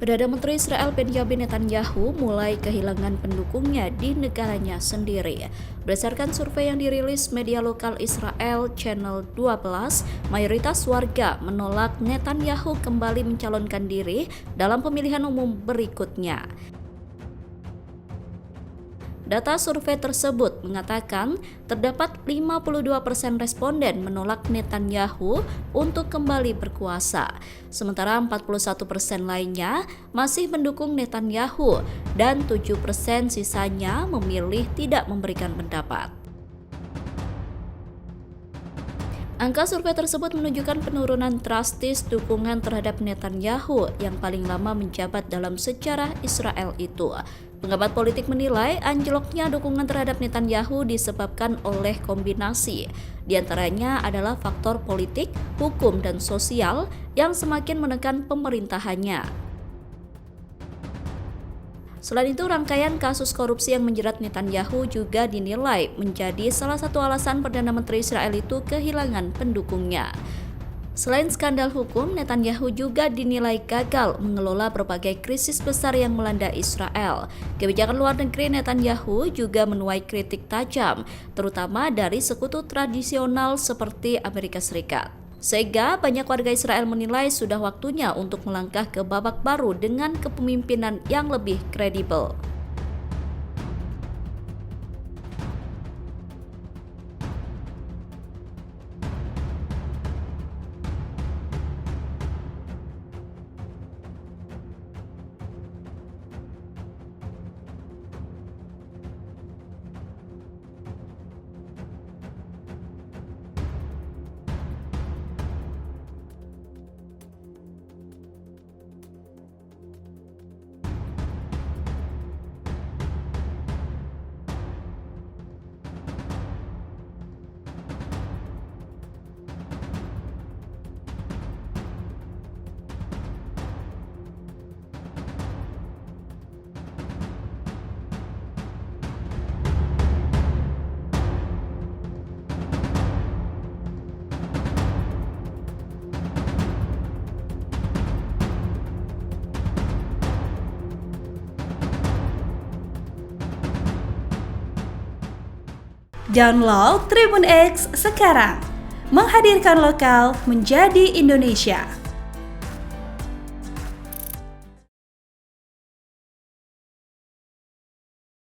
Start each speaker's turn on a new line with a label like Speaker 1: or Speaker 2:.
Speaker 1: Perdana Menteri Israel Benjamin Netanyahu mulai kehilangan pendukungnya di negaranya sendiri. Berdasarkan survei yang dirilis media lokal Israel Channel 12, mayoritas warga menolak Netanyahu kembali mencalonkan diri dalam pemilihan umum berikutnya. Data survei tersebut mengatakan terdapat 52% responden menolak Netanyahu untuk kembali berkuasa, sementara 41% lainnya masih mendukung Netanyahu dan 7% sisanya memilih tidak memberikan pendapat. Angka survei tersebut menunjukkan penurunan drastis dukungan terhadap Netanyahu yang paling lama menjabat dalam sejarah Israel itu. Pengamat politik menilai anjloknya dukungan terhadap Netanyahu disebabkan oleh kombinasi. Di antaranya adalah faktor politik, hukum, dan sosial yang semakin menekan pemerintahannya. Selain itu, rangkaian kasus korupsi yang menjerat Netanyahu juga dinilai menjadi salah satu alasan Perdana Menteri Israel itu kehilangan pendukungnya. Selain skandal hukum, Netanyahu juga dinilai gagal mengelola berbagai krisis besar yang melanda Israel. Kebijakan luar negeri Netanyahu juga menuai kritik tajam, terutama dari sekutu tradisional seperti Amerika Serikat. Sehingga banyak warga Israel menilai sudah waktunya untuk melangkah ke babak baru dengan kepemimpinan yang lebih kredibel.
Speaker 2: Download Tribun X sekarang, menghadirkan lokal menjadi Indonesia.